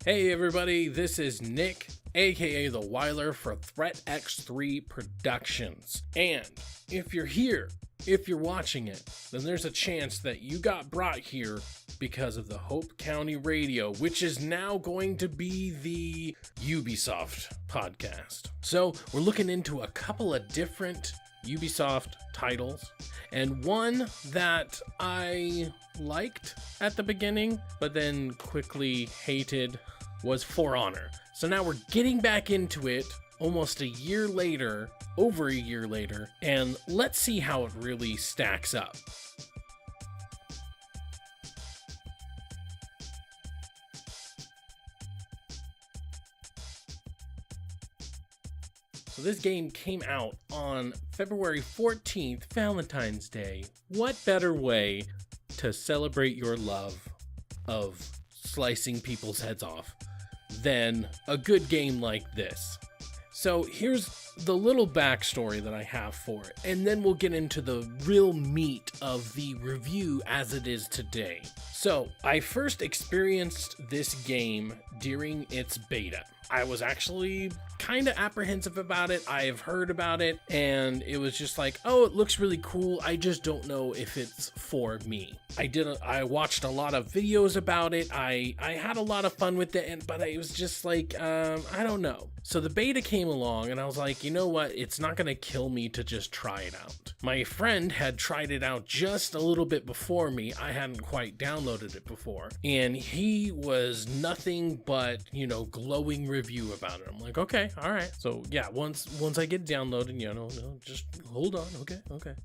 Hey everybody, this is Nick, aka The Weiler for Threat X3 Productions. And if you're here, if you're watching it, then there's a chance that you got brought here because of the Hope County Radio, which is now going to be the Ubisoft Podcast. So we're looking into a couple of different Ubisoft titles, and one that I liked at the beginning, but then quickly hated was For Honor. So now we're getting back into it almost a year later, over a year later, and let's see how it really stacks up. So this game came out on February 14th, Valentine's Day. What better way to celebrate your love of slicing people's heads off than a good game like this? So here's the little backstory that I have for it, and then we'll get into the real meat of the review as it is today. So I first experienced this game during its beta. I was actually kind of apprehensive about it. I have heard about it, and it was just like, oh, it looks really cool. I just don't know if it's for me. I watched a lot of videos about it. I had a lot of fun with it, but it was just like, I don't know. So the beta came along, and I was like, you know what? It's not going to kill me to just try it out. My friend had tried it out just a little bit before me. I hadn't quite downloaded it before, and he was nothing but, glowing review about it. I'm like, okay, all right. So yeah, once I get downloaded, just hold on. Okay.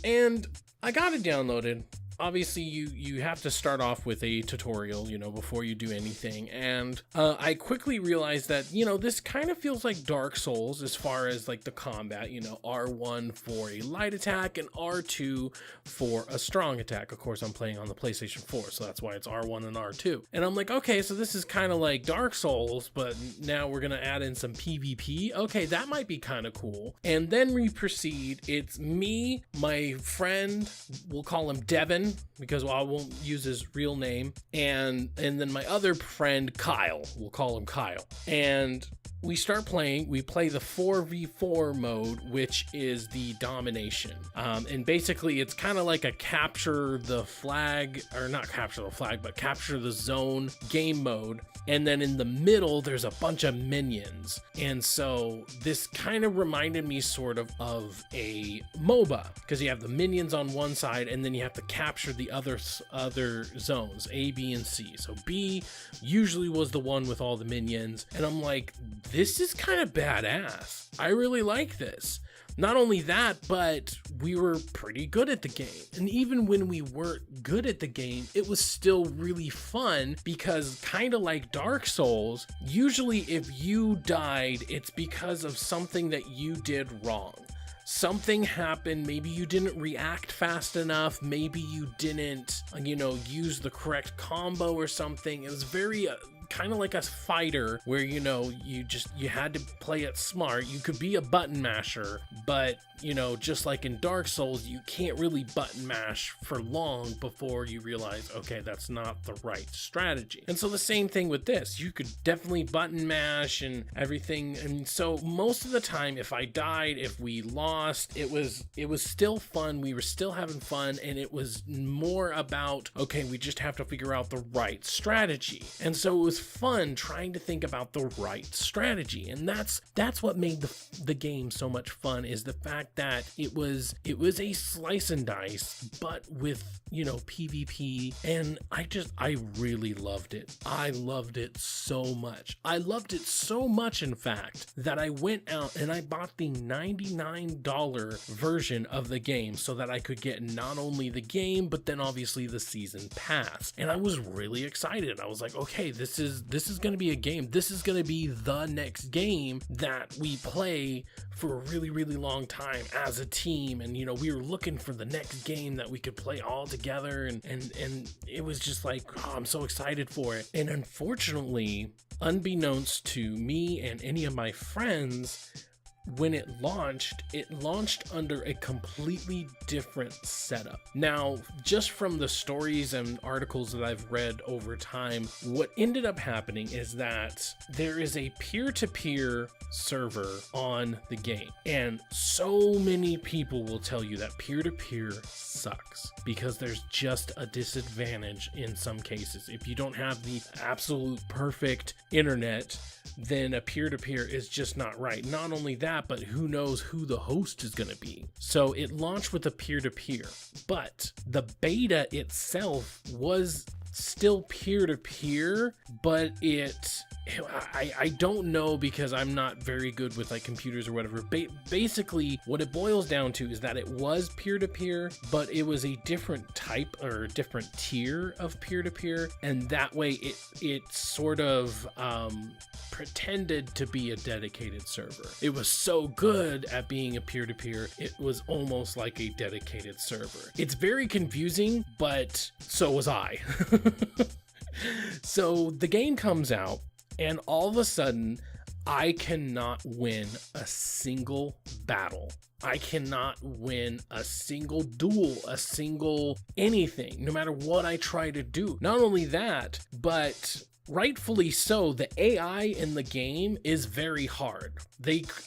And I got it downloaded. Obviously, you have to start off with a tutorial, before you do anything. And I quickly realized that, this kind of feels like Dark Souls as far as like the combat, R1 for a light attack and R2 for a strong attack. Of course, I'm playing on the PlayStation 4, so that's why it's R1 and R2. And I'm like, okay, so this is kind of like Dark Souls, but now we're going to add in some PvP. Okay, that might be kind of cool. And then we proceed. It's me, my friend, we'll call him Devin, because I won't use his real name, and then my other friend Kyle, we'll call him Kyle, and we start playing. We play the 4v4 mode, which is the domination, and basically it's kind of like a capture the flag, or not capture the flag, but capture the zone game mode. And then in the middle, there's a bunch of minions. And so this kind of reminded me sort of a MOBA, because you have the minions on one side, and then you have to capture the other zones, A, B, and C. So B usually was the one with all the minions. And I'm like, this is kind of badass. I really like this. Not only that, but we were pretty good at the game. And even when we weren't good at the game, it was still really fun, because kind of like Dark Souls, usually if you died, it's because of something that you did wrong. Something happened, maybe you didn't react fast enough, maybe you didn't, use the correct combo or something. It was very kind of like a fighter where, you had to play it smart. You could be a button masher, but, just like in Dark Souls, you can't really button mash for long before you realize, okay, that's not the right strategy. And so the same thing with this, you could definitely button mash and everything. And so most of the time, if I died, if we lost, it was still fun. We were still having fun, and it was more about, okay, we just have to figure out the right strategy. And so it was fun trying to think about the right strategy, and that's what made the game so much fun, is the fact that it was a slice and dice, but with PvP, and I really loved it. I loved it so much. I loved it so much, in fact, that I went out and I bought the $99 version of the game so that I could get not only the game, but then obviously the season pass. And I was really excited. I was like, okay, this is going to be a game. This is going to be the next game that we play for a really, really long time as a team. And, we were looking for the next game that we could play all together. And it was just like, oh, I'm so excited for it. And unfortunately, unbeknownst to me and any of my friends, when it launched under a completely different setup. Now, just from the stories and articles that I've read over time, what ended up happening is that there is a peer-to-peer server on the game. And so many people will tell you that peer-to-peer sucks because there's just a disadvantage in some cases. If you don't have the absolute perfect internet, then a peer-to-peer is just not right. Not only that, but who knows who the host is going to be. So it launched with a peer-to-peer, but the beta itself was still peer-to-peer, but I don't know because I'm not very good with like computers or whatever. Basically, what it boils down to is that it was peer-to-peer, but it was a different type or different tier of peer-to-peer, and that way it sort of pretended to be a dedicated server. It was so good at being a peer-to-peer, it was almost like a dedicated server. It's very confusing, but so was I. So the game comes out, and all of a sudden, I cannot win a single battle. I cannot win a single duel, a single anything, no matter what I try to do. Not only that, but rightfully so, the AI in the game is very hard.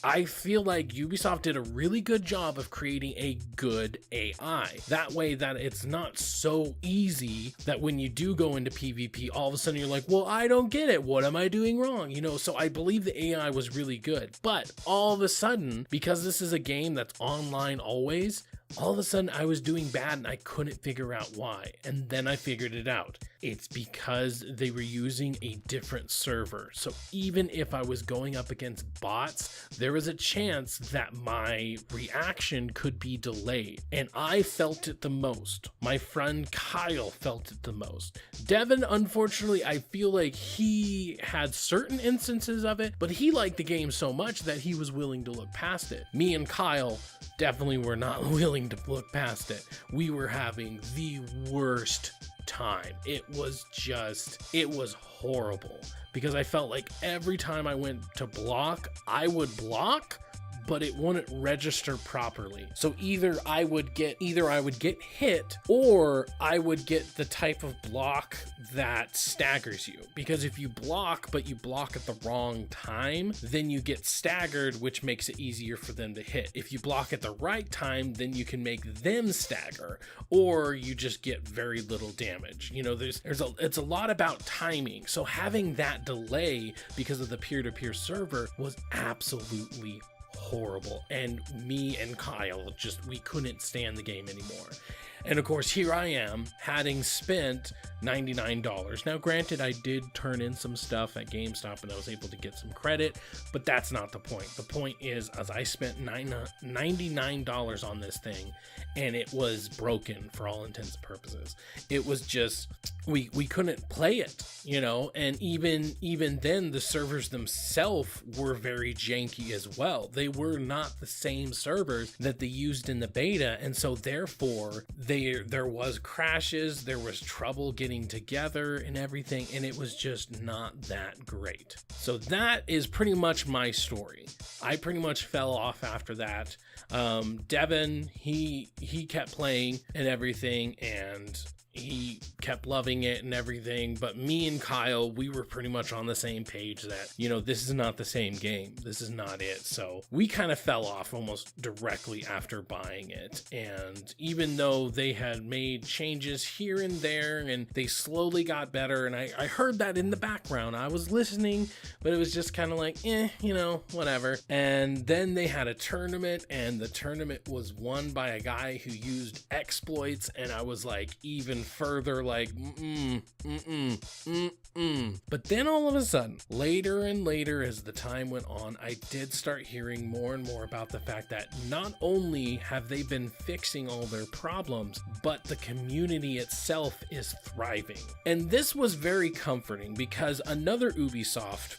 I feel like Ubisoft did a really good job of creating a good AI. That way that it's not so easy that when you do go into PvP, all of a sudden you're like, well, I don't get it. What am I doing wrong? You know, so I believe the AI was really good. But all of a sudden, because this is a game that's online always, all of a sudden I was doing bad and I couldn't figure out why. And then I figured it out. It's because they were using a different server. So even if I was going up against bots, there was a chance that my reaction could be delayed. And I felt it the most. My friend Kyle felt it the most. Devin, unfortunately, I feel like he had certain instances of it, but he liked the game so much that he was willing to look past it. Me and Kyle definitely were not willing to look past it. We were having the worst time. It was horrible because I felt like every time I went to block, I would block, but it wouldn't register properly. So either I would get hit, or I would get the type of block that staggers you. Because if you block, but you block at the wrong time, then you get staggered, which makes it easier for them to hit. If you block at the right time, then you can make them stagger, or you just get very little damage. You know, it's a lot about timing. So having that delay because of the peer-to-peer server was absolutely horrible, and me and Kyle we couldn't stand the game anymore. And of course, here I am, having spent $99. Now, granted, I did turn in some stuff at GameStop and I was able to get some credit, but that's not the point. The point is, as I spent $99 on this thing, and it was broken for all intents and purposes. It was just, we couldn't play it, you know, and even then, the servers themselves were very janky as well. They were not the same servers that they used in the beta, and so therefore, there was crashes, there was trouble getting together and everything, and it was just not that great. So that is pretty much my story. I pretty much fell off after that. Devin, he kept playing and everything, and he kept loving it and everything, but me and Kyle, we were pretty much on the same page that, you know, this is not the same game. This is not it. So we kind of fell off almost directly after buying it. And even though they had made changes here and there and they slowly got better, and I heard that in the background, I was listening, but it was just kind of like, you know, whatever. And then they had a tournament, and the tournament was won by a guy who used exploits, and I was like, even further like But then all of a sudden, later and later as the time went on, I did start hearing more and more about the fact that not only have they been fixing all their problems, but the community itself is thriving. And this was very comforting because another Ubisoft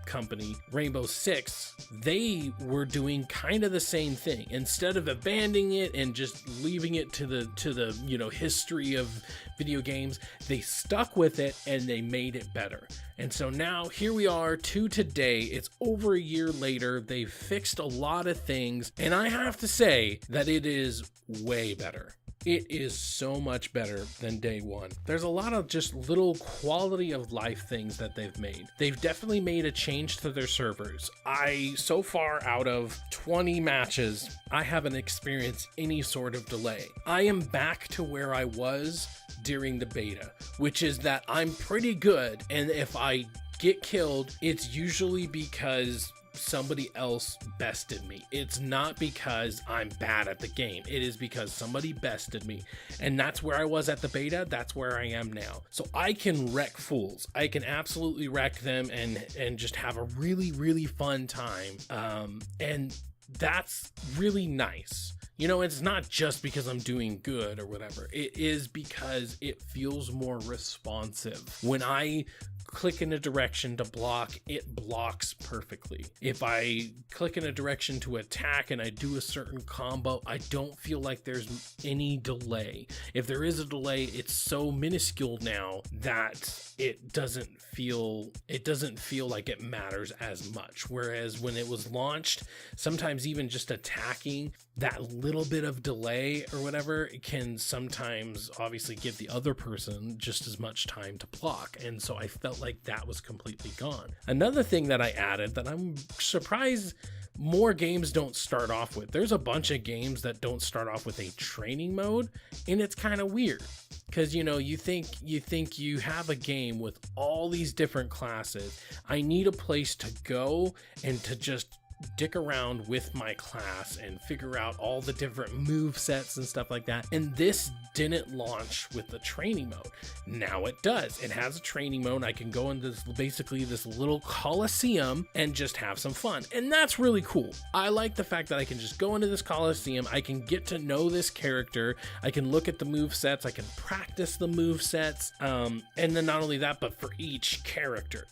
company, Rainbow Six, they were doing kind of the same thing. Instead of abandoning it and just leaving it to the history of video games, they stuck with it and they made it better. And so now here we are to today. It's over a year later. They've fixed a lot of things, and I have to say that it is way better. It is so much better than day one. There's a lot of just little quality of life things that they've made. They've definitely made a change to their servers. So far out of 20 matches, I haven't experienced any sort of delay. I am back to where I was during the beta, which is that I'm pretty good, and if I get killed, it's usually because somebody else bested me. It's not because I'm bad at the game. It is because somebody bested me, and that's where I was at the beta. That's where I am now. So I can wreck fools. I can absolutely wreck them and just have a really, really fun time. And that's really nice. It's not just because I'm doing good or whatever. It is because it feels more responsive. When I click in a direction to block, it blocks perfectly. If I click in a direction to attack and I do a certain combo, I don't feel like there's any delay. If there is a delay, it's so minuscule now that it doesn't feel like it matters as much. Whereas when it was launched, sometimes even just attacking, that little bit of delay or whatever, it can sometimes obviously give the other person just as much time to block. And so I felt like that was completely gone. Another thing that I added that I'm surprised more games don't start off with. There's a bunch of games that don't start off with a training mode, and it's kind of weird because you think you have a game with all these different classes. I need a place to go and to just dick around with my class and figure out all the different move sets and stuff like that. And this didn't launch with the training mode. Now it does. It has a training mode. I can go into this little coliseum and just have some fun. And that's really cool. I like the fact that I can just go into this coliseum. I can get to know this character. I can look at the move sets. I can practice the move sets. And then not only that, but for each character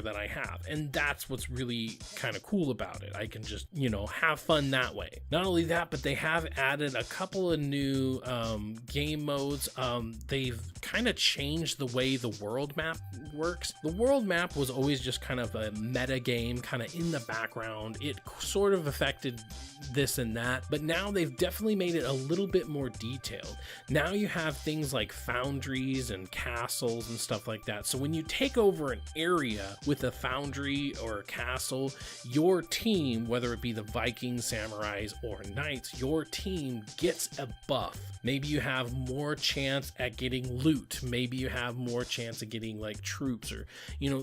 that I have. And that's what's really kind of cool about it. I can just, have fun that way. Not only that, but they have added a couple of new game modes. They've kind of changed the way the world map works. The world map was always just kind of a meta game, kind of in the background. It sort of affected this and that, but now they've definitely made it a little bit more detailed. Now you have things like foundries and castles and stuff like that. So when you take over an area with a foundry or a castle, your team, whether it be the Vikings, samurais, or knights, your team gets a buff. Maybe you have more chance at getting loot. Maybe you have more chance at getting like troops or,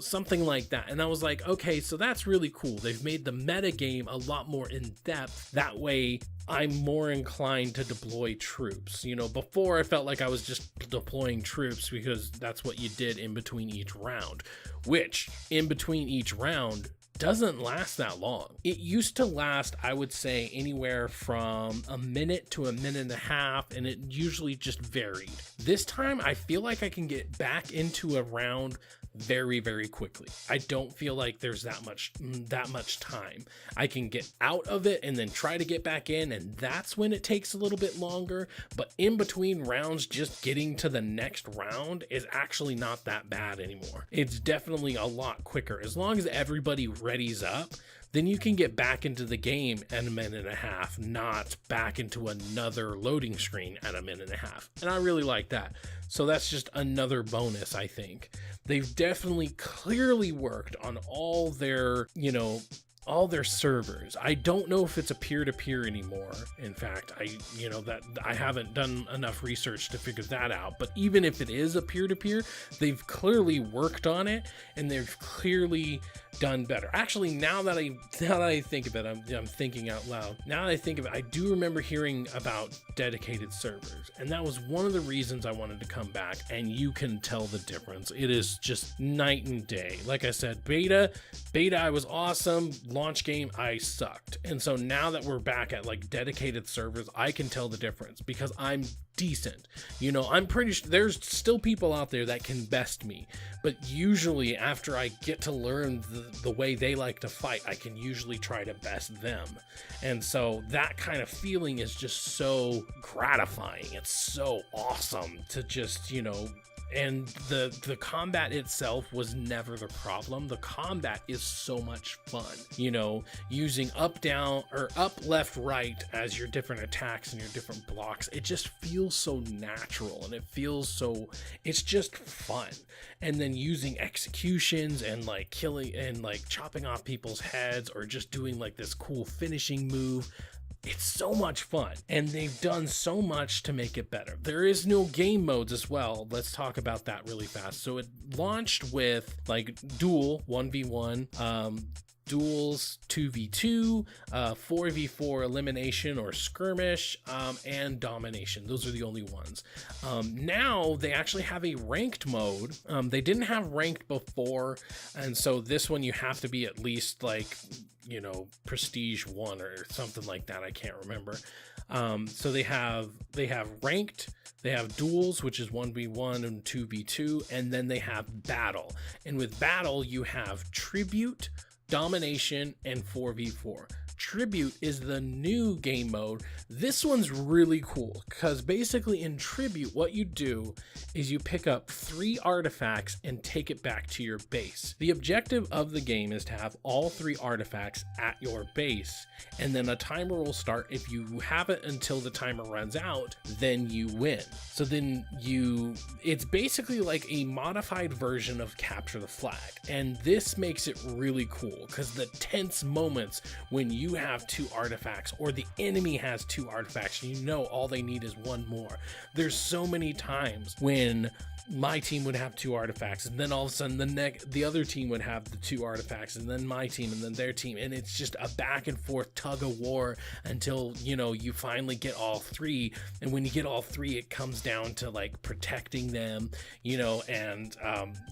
something like that. And I was like, okay, so that's really cool. They've made the meta game a lot more in depth. That way I'm more inclined to deploy troops. Before I felt like I was just deploying troops because that's what you did in between each round, which in between each round doesn't last that long. It used to last, I would say, anywhere from a minute to a minute and a half, and it usually just varied. This time, I feel like I can get back into a round very, very quickly. I don't feel like there's that much time. I can get out of it and then try to get back in, and that's when it takes a little bit longer. But in between rounds, just getting to the next round is actually not that bad anymore. It's definitely a lot quicker. As long as everybody readies up, then you can get back into the game at a minute and a half, not back into another loading screen at a minute and a half. And I really like that. So that's just another bonus, I think. They've definitely clearly worked on all their servers. I don't know if it's a peer-to-peer anymore. In fact, I haven't done enough research to figure that out. But even if it is a peer-to-peer, they've clearly worked on it, and they've clearly done better. Actually, now that I think of it, I'm thinking out loud. Now that I think of it, I do remember hearing about dedicated servers, and that was one of the reasons I wanted to come back, and you can tell the difference. It is just night and day. Like I said, beta I was awesome. launch game, I sucked. And so now that we're back at like dedicated servers, I can tell the difference because I'm decent. You know, I'm pretty sure there's still people out there that can best me, but usually after I get to learn the way they like to fight, I can usually try to best them. And so that kind of feeling is just so gratifying. It's so awesome to just, you know, and the combat itself was never the problem. The combat is so much fun, you know, using up, down, or up, left, right as your different attacks and your different blocks. It just feels so natural, and it feels so, it's just fun. And then using executions and like killing and like chopping off people's heads, or just doing like this cool finishing move. It's so much fun, and they've done so much to make it better. There is no game modes as well. Let's talk about that really fast. So it launched with like duel 1v1, duels 2v2, 4v4 elimination or skirmish, and domination. Those are the only ones. Now they actually have a ranked mode. They didn't have ranked before, and so this one you have to be at least like, you know, prestige 1 or something like that. I can't remember. So they have ranked, they have duels, which is 1v1 and 2v2, and then they have battle. And with battle, you have tribute, domination, and 4v4. Tribute is the new game mode. This one's really cool because basically in Tribute, what you do is you pick up 3 artifacts and take it back to your base. The objective of the game is to have all 3 artifacts at your base, and then a timer will start. If you have it until the timer runs out, then you win. So then it's basically like a modified version of Capture the Flag, and this makes it really cool because the tense moments when you have 2 artifacts or the enemy has 2 artifacts, you know all they need is 1 more. There's so many times when my team would have 2 artifacts, and then all of a sudden the other team would have the 2 artifacts, and then my team, and then their team, and it's just a back and forth tug of war until, you know, you finally get all 3. And when you get all 3, it comes down to like protecting them, you know, and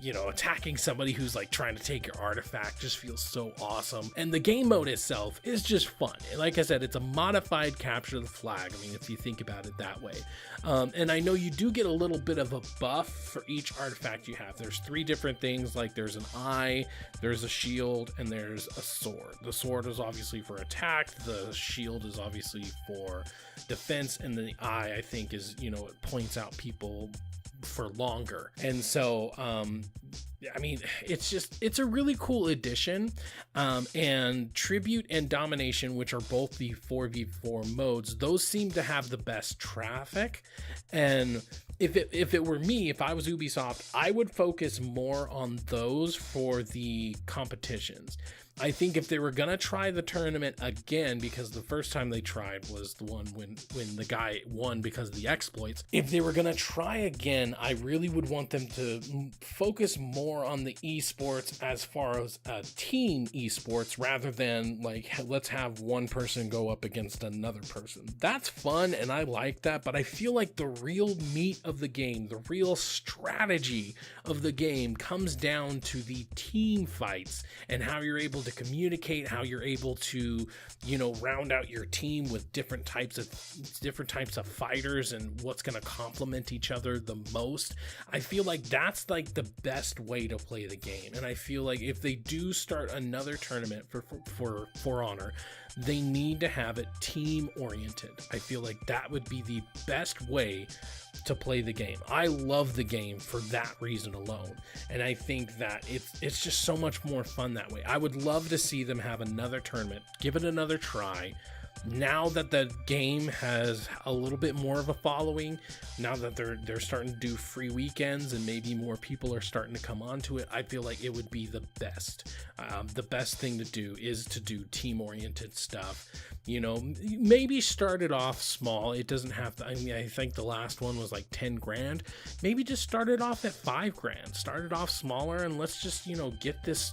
you know, attacking somebody who's like trying to take your artifact. Just feels so awesome. And the game mode itself is just fun. Like I said, it's a modified Capture the Flag. I mean, if you think about it that way. And I know you do get a little bit of a buff for each artifact you have. There's 3 different things, like there's an eye, there's a shield, and there's a sword. The sword is obviously for attack, the shield is obviously for defense, and the eye, I think, is, you know, it points out people for longer. And so I mean, it's a really cool addition. And Tribute and Domination, which are both the 4v4 modes, those seem to have the best traffic. And if it were me, if I was Ubisoft, I would focus more on those for the competitions. I think if they were going to try the tournament again, because the first time they tried was the one when the guy won because of the exploits. If they were going to try again, I really would want them to focus more on the esports as far as team esports, rather than like, let's have one person go up against another person. That's fun, and I like that, but I feel like the real meat of the game, the real strategy of the game comes down to the team fights and how you're able to communicate, how you're able to, you know, round out your team with different types of fighters and what's going to complement each other the most. I feel like that's like the best way to play the game. And I feel like if they do start another tournament for Honor, they need to have it team oriented. I feel like that would be the best way to play the game. I love the game for that reason alone, and I think that it's just so much more fun that way. I would love to see them have another tournament, give it another try. Now that the game has a little bit more of a following, now that they're starting to do free weekends and maybe more people are starting to come onto it, I feel like it would be the best. The best thing to do is to do team-oriented stuff. You know, maybe start it off small. It doesn't have to, I mean, I think the last one was like 10 grand. Maybe just start it off at 5 grand. Start it off smaller, and let's just, you know, get this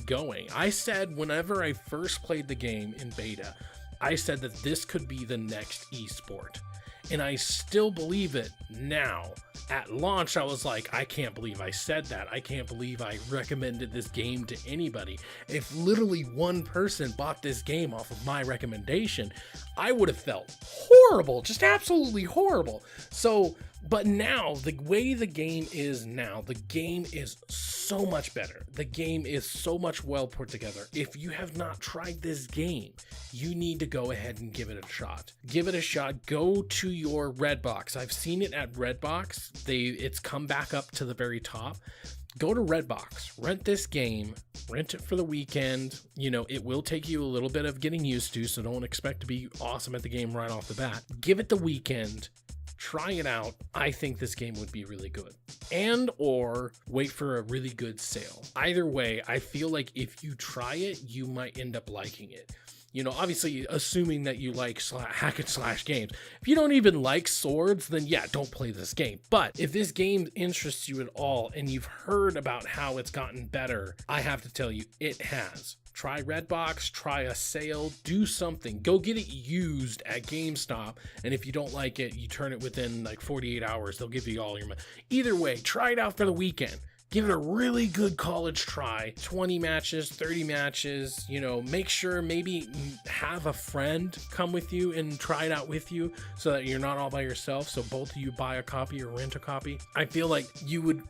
going. I said whenever I first played the game in beta, I said that this could be the next esport. and I still believe it now. At launch, I was like, I can't believe I said that. I can't believe I recommended this game to anybody. If literally one person bought this game off of my recommendation, I would have felt horrible, just absolutely horrible. So, but now, the way the game is now, the game is so much better. The game is so much well put together. If you have not tried this game, you need to go ahead and give it a shot. Give it a shot. Go to your Redbox. I've seen it at Redbox. It's come back up to the very top. Go to Redbox, rent this game, rent it for the weekend. You know, it will take you a little bit of getting used to, so don't expect to be awesome at the game right off the bat. Give it the weekend. Try it out. I think this game would be really good. And or wait for a really good sale. Either way, I feel like if you try it, you might end up liking it. You know, obviously, assuming that you like hack and slash games. If you don't even like swords, then yeah, don't play this game. But if this game interests you at all and you've heard about how it's gotten better, I have to tell you, it has. Try Redbox, try a sale, do something. Go get it used at GameStop, and if you don't like it, you turn it within like 48 hours. They'll give you all your money. Either way, try it out for the weekend. Give it a really good college try. 20 matches, 30 matches, you know, make sure maybe have a friend come with you and try it out with you so that you're not all by yourself. So both of you buy a copy or rent a copy. I feel like you would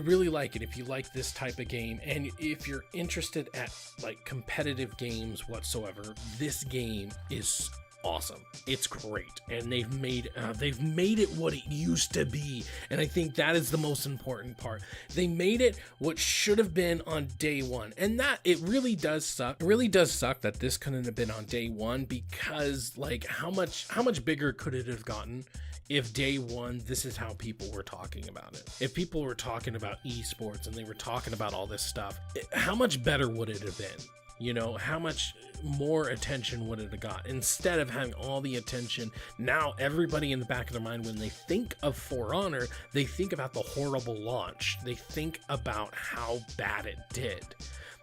really like it if you like this type of game. And if you're interested at like competitive games whatsoever, this game is awesome. It's great, and they've made it what it used to be, and I think that is the most important part. They made it what should have been on day one, and that it really does suck. It really does suck that this couldn't have been on day one, because like how much bigger could it have gotten if day one this is how people were talking about it? If people were talking about esports and they were talking about all this stuff, how much better would it have been? You know, how much more attention would it have got instead of having all the attention? Now everybody in the back of their mind, when they think of For Honor, they think about the horrible launch. They think about how bad it did.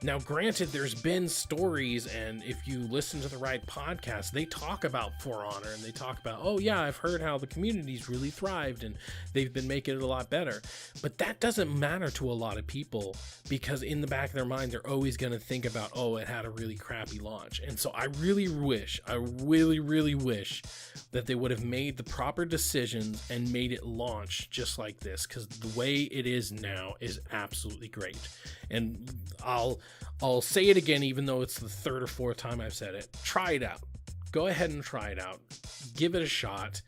Now, granted, there's been stories, and if you listen to the right podcast, they talk about For Honor, and they talk about, oh yeah, I've heard how the community's really thrived, and they've been making it a lot better. But that doesn't matter to a lot of people, because in the back of their mind, they're always going to think about, oh, it had a really crappy launch. And so I really wish that they would have made the proper decisions and made it launch just like this, because the way it is now is absolutely great. And I'll say it again, even though it's the third or fourth time I've said it. Try it out. Go ahead and try it out. Give it a shot.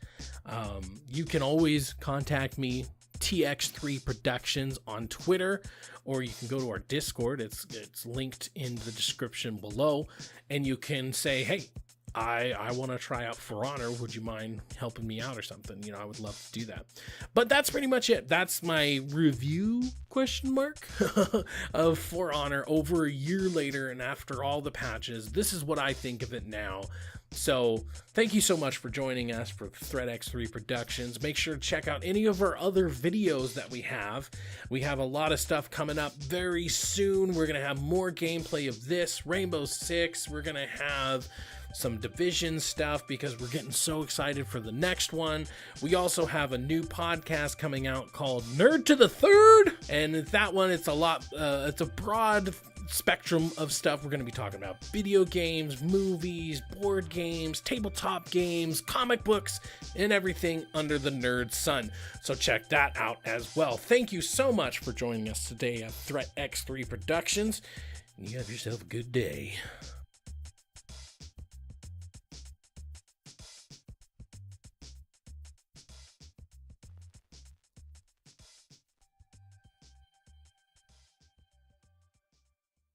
You can always contact me, TX3 Productions, on Twitter, or you can go to our Discord. It's linked in the description below, and you can say, hey, I want to try out For Honor. Would you mind helping me out or something? You know, I would love to do that. But that's pretty much it. That's my review, of For Honor over a year later, and after all the patches. This is what I think of it now. So thank you so much for joining us for ThreatX3 Productions. Make sure to check out any of our other videos that we have. We have a lot of stuff coming up very soon. We're going to have more gameplay of this, Rainbow Six. We're going to have some Division stuff because we're getting so excited for the next one. We also have a new podcast coming out called Nerd to the Third, and that one, it's a broad spectrum of stuff. We're going to be talking about video games, movies, board games, tabletop games, comic books, and everything under the nerd sun. So check that out as well. Thank you so much for joining us today at ThreatX3 Productions, and you have yourself a good day.